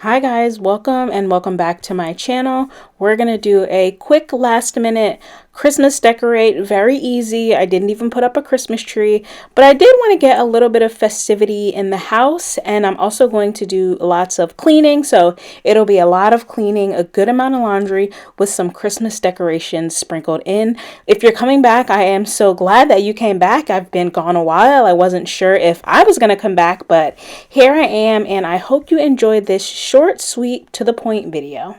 Hi guys, welcome back to my channel. We're gonna do a quick last minute Christmas decorate, very easy. I didn't even put up a Christmas tree, but I did want to get a little bit of festivity in the house, and I'm also going to do lots of cleaning, so it'll be a lot of cleaning, a good amount of laundry with some Christmas decorations sprinkled in. If you're coming back, I am so glad that you came back. I've been gone a while. I wasn't sure if I was gonna come back, but here I am, and I hope you enjoyed this short, sweet, to the point video.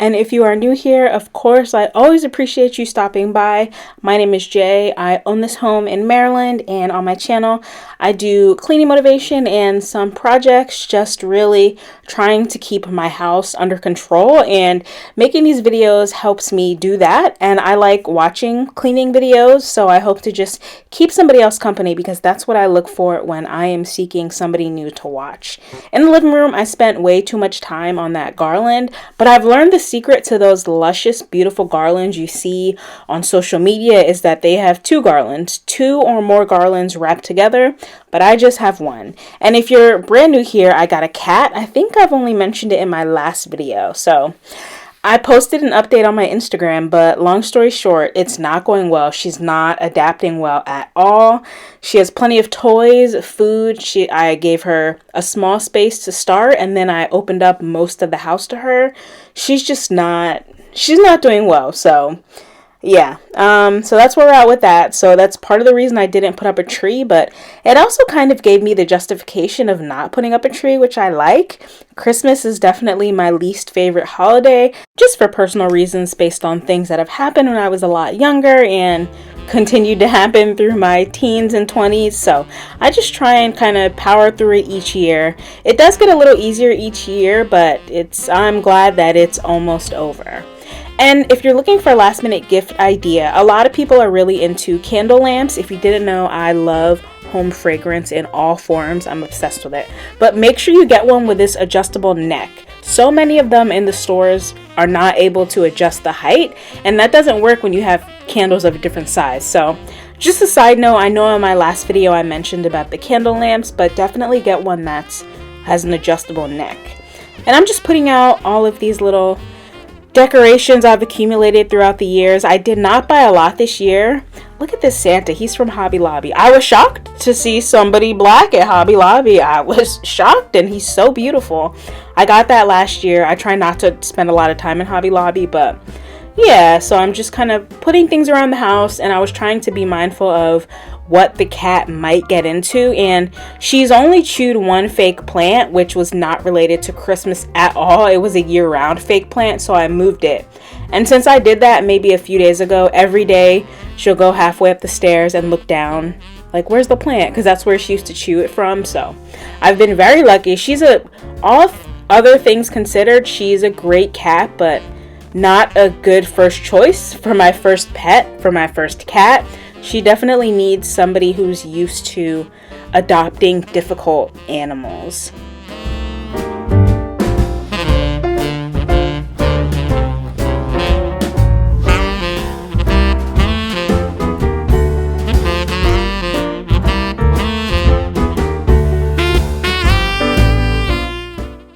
And if you are new here, of course, I always appreciate you stopping by. My name is Jay. I own this home in Maryland, and on my channel, I do cleaning motivation and some projects, just really trying to keep my house under control, and making these videos helps me do that. And I like watching cleaning videos, so I hope to just keep somebody else company, because that's what I look for when I am seeking somebody new to watch. In the living room, I spent way too much time on that garland, but I've learned the secret to those luscious, beautiful garlands you see on social media is that they have two or more garlands wrapped together, but I just have one. And if you're brand new here, I got a cat. I think I've only mentioned it in my last video. So I posted an update on my Instagram, but long story short, it's not going well. She's not adapting well at all. She has plenty of toys, food. I gave her a small space to start, and then I opened up most of the house to her. She's not doing well. So yeah, so that's where we're at with that. So that's part of the reason I didn't put up a tree, but it also kind of gave me the justification of not putting up a tree, which I like. Christmas is definitely my least favorite holiday, just for personal reasons based on things that have happened when I was a lot younger and continued to happen through my teens and 20s. So I just try and kind of power through it each year. It does get a little easier each year, but I'm glad that it's almost over. And if you're looking for a last minute gift idea, a lot of people are really into candle lamps. If you didn't know, I love home fragrance in all forms. I'm obsessed with it. But make sure you get one with this adjustable neck. So many of them in the stores are not able to adjust the height, and that doesn't work when you have candles of a different size. So just a side note, I know in my last video I mentioned about the candle lamps, but definitely get one that has an adjustable neck. And I'm just putting out all of these little decorations I've accumulated throughout the years. I did not buy a lot this year. Look at this Santa. He's from Hobby Lobby. I was shocked to see somebody black at Hobby Lobby. I was shocked, and he's so beautiful. I got that last year. I try not to spend a lot of time in Hobby Lobby, but yeah, so I'm just kind of putting things around the house, and I was trying to be mindful of what the cat might get into, and she's only chewed one fake plant, which was not related to Christmas at all. It was a year-round fake plant, so I moved it. And since I did that maybe a few days ago, every day she'll go halfway up the stairs and look down like, where's the plant? Because that's where she used to chew it from. So I've been very lucky. All other things considered, she's a great cat, but not a good first choice for my first pet, for my first cat. She definitely needs somebody who's used to adopting difficult animals.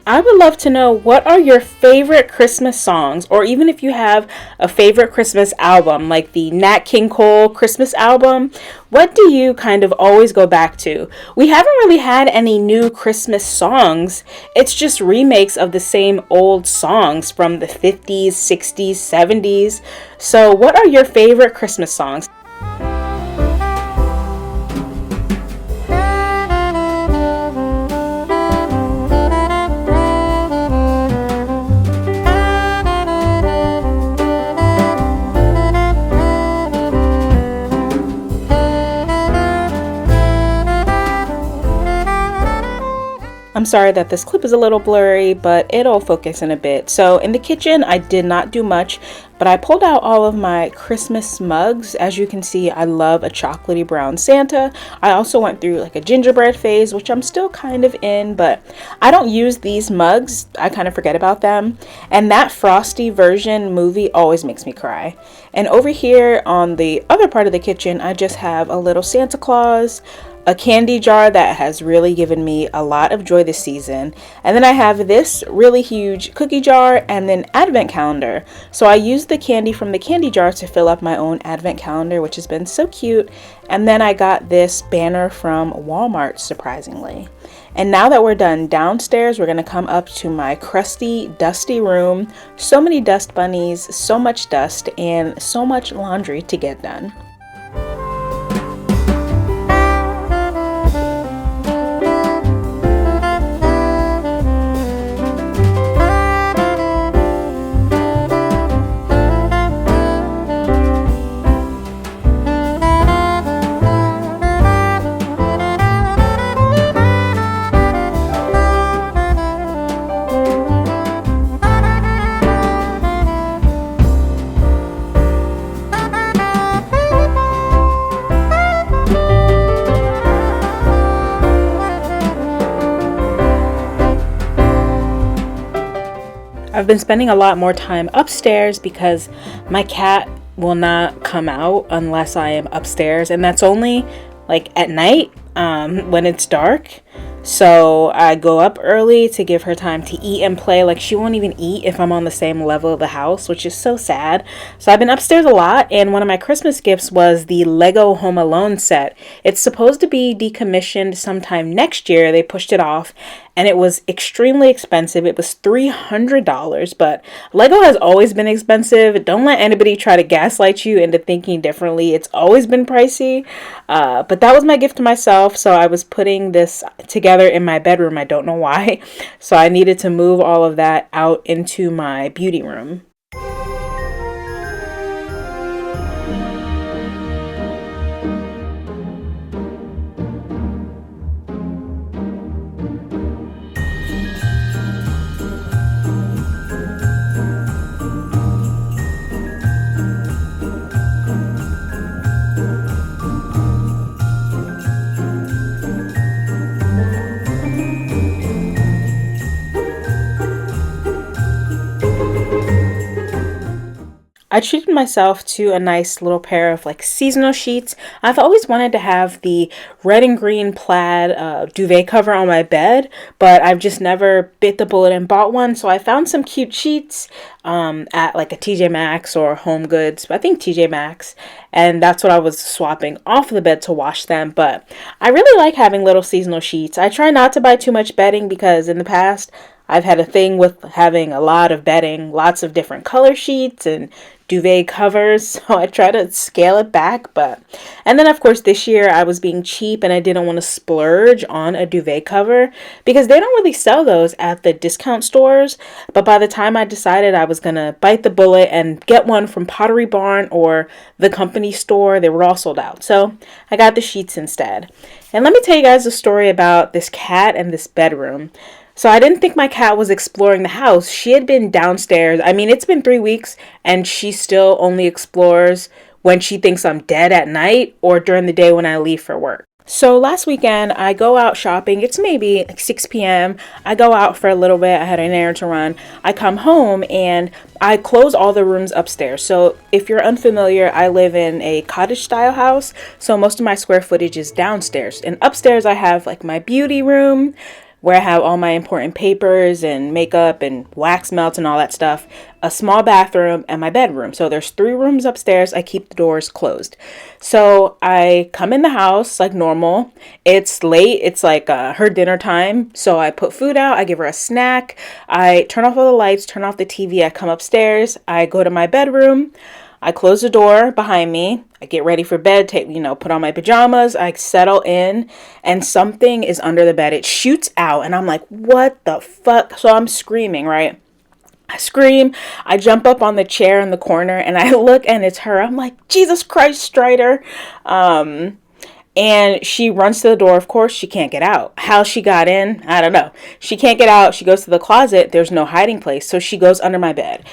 I would love to know, what are your favorite Christmas songs, or even if you have a favorite Christmas album, like the Nat King Cole Christmas album, what do you kind of always go back to? We haven't really had any new Christmas songs. It's just remakes of the same old songs from the 50s, 60s, 70s. So what are your favorite Christmas songs? I'm sorry that this clip is a little blurry, but it'll focus in a bit. So in the kitchen, I did not do much, but I pulled out all of my Christmas mugs. As you can see, I love a chocolatey brown Santa. I also went through like a gingerbread phase, which I'm still kind of in, but I don't use these mugs. I kind of forget about them. And that Frosty version movie always makes me cry. And over here on the other part of the kitchen, I just have a little Santa Claus, a candy jar that has really given me a lot of joy this season. And then I have this really huge cookie jar and then advent calendar. So I used the candy from the candy jar to fill up my own advent calendar, which has been so cute. And then I got this banner from Walmart, surprisingly. And now that we're done downstairs, we're gonna come up to my crusty, dusty room. So many dust bunnies, so much dust, and so much laundry to get done. I've been spending a lot more time upstairs because my cat will not come out unless I am upstairs, and that's only like at night when it's dark. So I go up early to give her time to eat and play. Like, she won't even eat if I'm on the same level of the house, which is so sad. So I've been upstairs a lot, and one of my Christmas gifts was the Lego Home Alone set. It's supposed to be decommissioned sometime next year. They pushed it off, and it was extremely expensive. It was $300, but Lego has always been expensive. Don't let anybody try to gaslight you into thinking differently. It's always been pricey, but that was my gift to myself. So I was putting this together in my bedroom. I don't know why. So I needed to move all of that out into my beauty room. I treated myself to a nice little pair of like seasonal sheets. I've always wanted to have the red and green plaid duvet cover on my bed, but I've just never bit the bullet and bought one. So I found some cute sheets at like a TJ Maxx or Home Goods, I think TJ Maxx, and that's what I was swapping off the bed to wash them. But I really like having little seasonal sheets. I try not to buy too much bedding because in the past I've had a thing with having a lot of bedding, lots of different color sheets and duvet covers, so I try to scale it back. And then of course this year I was being cheap and I didn't want to splurge on a duvet cover because they don't really sell those at the discount stores. But by the time I decided I was gonna bite the bullet and get one from Pottery Barn or the company store, they were all sold out. So I got the sheets instead. And let me tell you guys a story about this cat and this bedroom. So I didn't think my cat was exploring the house. She had been downstairs. I mean, it's been 3 weeks and she still only explores when she thinks I'm dead at night or during the day when I leave for work. So last weekend, I go out shopping. It's maybe like 6 p.m. I go out for a little bit. I had an errand to run. I come home and I close all the rooms upstairs. So if you're unfamiliar, I live in a cottage style house. So most of my square footage is downstairs. And upstairs, I have like my beauty room, where I have all my important papers and makeup and wax melts and all that stuff, a small bathroom, and my bedroom. So there's 3 rooms upstairs. I keep the doors closed. So I come in the house like normal. It's late. It's like her dinner time. So I put food out. I give her a snack. I turn off all the lights, turn off the TV. I come upstairs. I go to my bedroom. I close the door behind me. I get ready for bed, put on my pajamas. I settle in and something is under the bed. It shoots out and I'm like, what the fuck? So I'm screaming, right? I scream. I jump up on the chair in the corner and I look and it's her. I'm like, Jesus Christ, Strider. And she runs to the door. Of course, she can't get out. How she got in, I don't know. She can't get out. She goes to the closet. There's no hiding place. So she goes under my bed.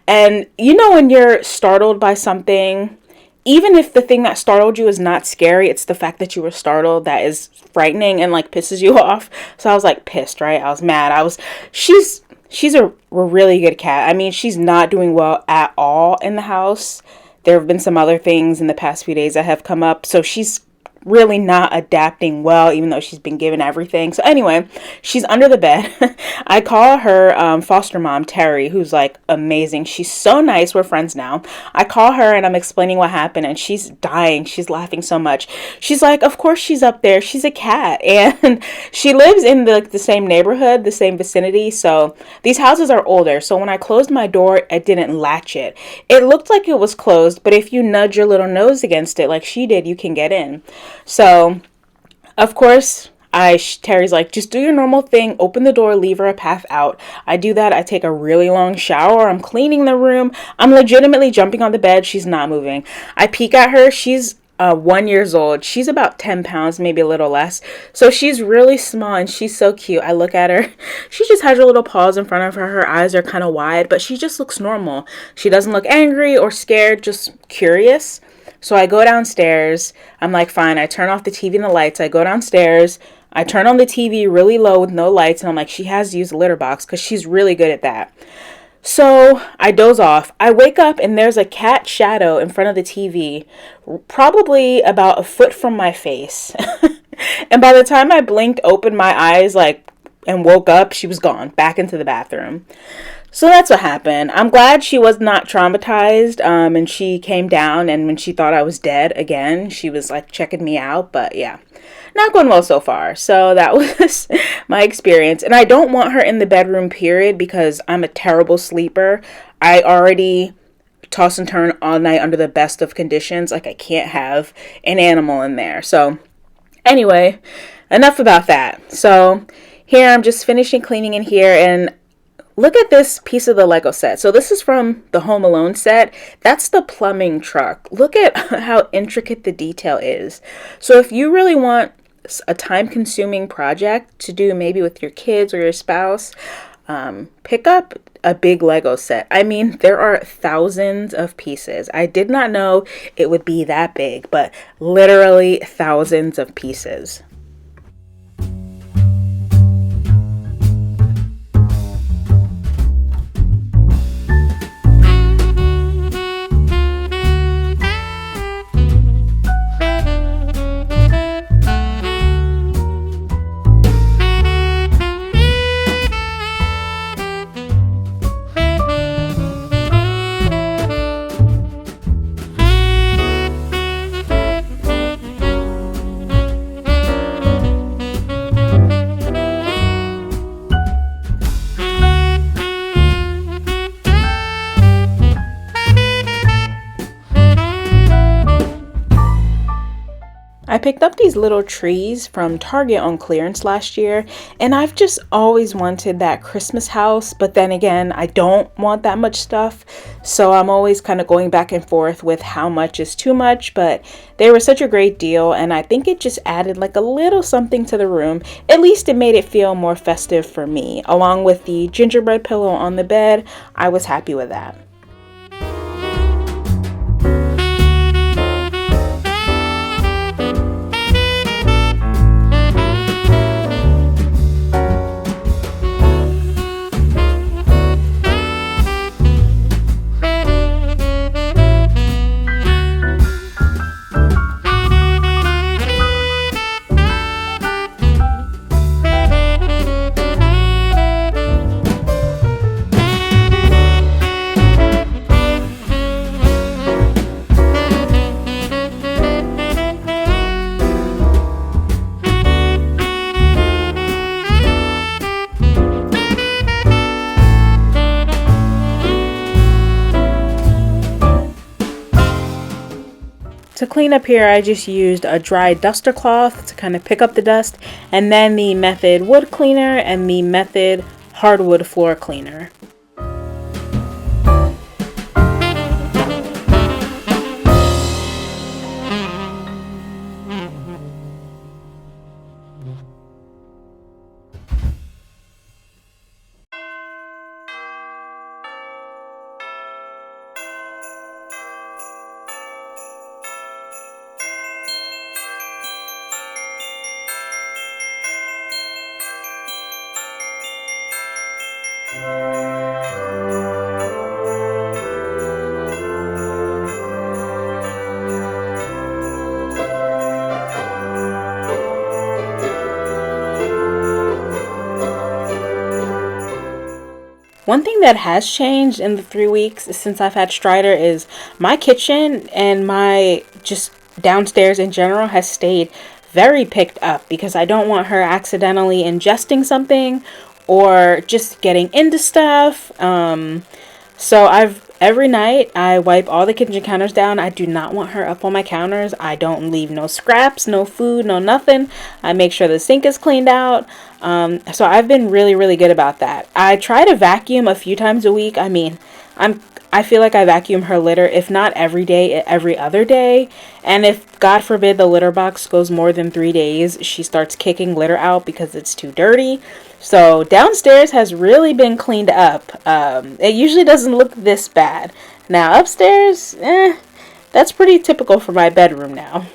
And you know when you're startled by something, even if the thing that startled you is not scary, it's the fact that you were startled that is frightening and like pisses you off. So I was like pissed, right? I was mad. She's a really good cat. I mean, she's not doing well at all in the house. There have been some other things in the past few days that have come up. So she's really not adapting well, even though she's been given everything. So anyway, she's under the bed. I call her foster mom, Terry, who's like amazing. She's so nice. We're friends now. I call her and I'm explaining what happened, and she's dying. She's laughing so much. She's like, of course she's up there. She's a cat. And she lives in the same neighborhood, the same vicinity. So these houses are older. So when I closed my door, I didn't latch it. It looked like it was closed, but if you nudge your little nose against it like she did, you can get in. So, of course, Terry's like, just do your normal thing, open the door, leave her a path out. I do that. I take a really long shower. I'm cleaning the room. I'm legitimately jumping on the bed. She's not moving. I peek at her. She's 1 year old. She's about 10 pounds, maybe a little less. So she's really small and she's so cute. I look at her. She just has her little paws in front of her. Her eyes are kind of wide, but she just looks normal. She doesn't look angry or scared, just curious. So I go downstairs. I'm like, fine. I turn off the TV and the lights. I go downstairs. I turn on the TV really low with no lights. And I'm like, she has to use the litter box because she's really good at that. So I doze off. I wake up and there's a cat shadow in front of the TV, probably about a foot from my face. And by the time I blinked, opened my eyes and woke up, she was gone, back into the bathroom. So that's what happened. I'm glad she was not traumatized, and she came down, and when she thought I was dead again, she was like checking me out. But yeah, not going well so far. So that was my experience. And I don't want her in the bedroom, period, because I'm a terrible sleeper. I already toss and turn all night under the best of conditions. Like, I can't have an animal in there. So anyway, enough about that. So here I'm just finishing cleaning in here, and look at this piece of the Lego set. So this is from the Home Alone set. That's the plumbing truck. Look at how intricate the detail is. So if you really want a time-consuming project to do maybe with your kids or your spouse, pick up a big Lego set. I mean, there are thousands of pieces. I did not know it would be that big, but literally thousands of pieces. I picked up these little trees from Target on clearance last year, and I've just always wanted that Christmas house, but then again, I don't want that much stuff, so I'm always kind of going back and forth with how much is too much, but they were such a great deal, and I think it just added like a little something to the room. At least it made it feel more festive for me. Along with the gingerbread pillow on the bed, I was happy with that. To clean up here, I just used a dry duster cloth to kind of pick up the dust, and then the Method wood cleaner and the Method hardwood floor cleaner. One thing that has changed in the 3 weeks since I've had Strider is my kitchen and my just downstairs in general has stayed very picked up because I don't want her accidentally ingesting something or just getting into stuff. So I've every night I wipe all the kitchen counters down. I do not want her up on my counters. I don't leave no scraps, no food, no nothing. I make sure the sink is cleaned out. So I've been really, really good about that. I try to vacuum a few times a week. I mean, I feel like I vacuum her litter, if not every day, every other day. And if, God forbid, the litter box goes more than 3 days, she starts kicking litter out because it's too dirty. So downstairs has really been cleaned up. It usually doesn't look this bad. Now upstairs, that's pretty typical for my bedroom now.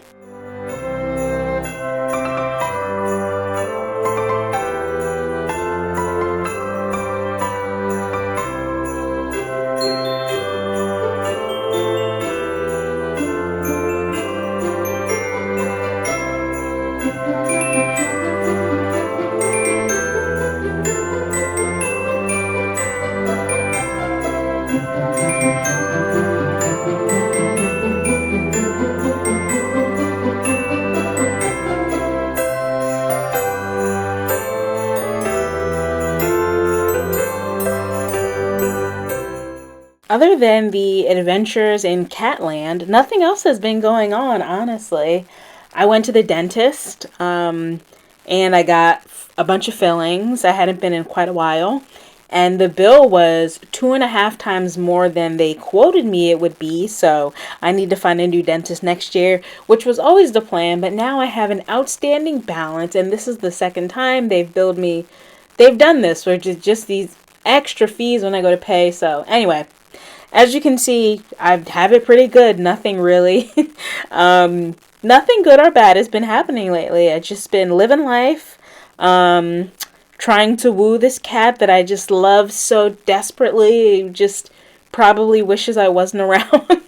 Other than the adventures in Catland, nothing else has been going on, honestly. I went to the dentist, and I got a bunch of fillings. I hadn't been in quite a while. And the bill was 2.5 times more than they quoted me it would be. So I need to find a new dentist next year, which was always the plan. But now I have an outstanding balance, and this is the second time they've billed me. They've done this, which is just these extra fees when I go to pay. So anyway, as you can see, I have it pretty good. Nothing really, nothing good or bad has been happening lately. I've just been living life, trying to woo this cat that I just love so desperately. Just probably wishes I wasn't around.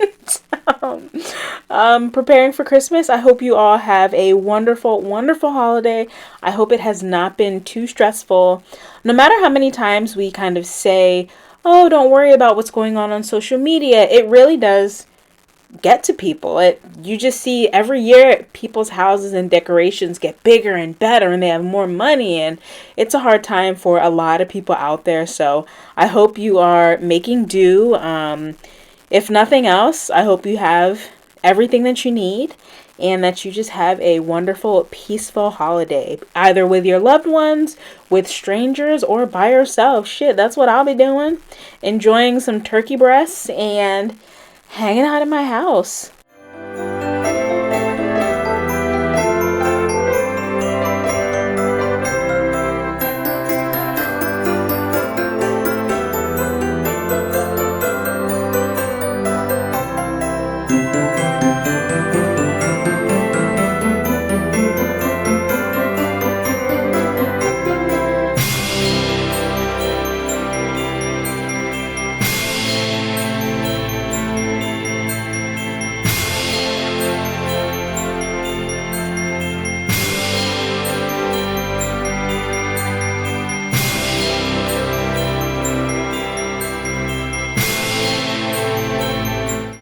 Preparing for Christmas. I hope you all have a wonderful, wonderful holiday. I hope it has not been too stressful. No matter how many times we kind of say, oh, don't worry about what's going on social media, it really does get to people. You just see every year people's houses and decorations get bigger and better and they have more money, and it's a hard time for a lot of people out there. So I hope you are making do. If nothing else, I hope you have everything that you need and that you just have a wonderful, peaceful holiday, either with your loved ones, with strangers, or by yourself. Shit, that's what I'll be doing. Enjoying some turkey breasts and hanging out in my house.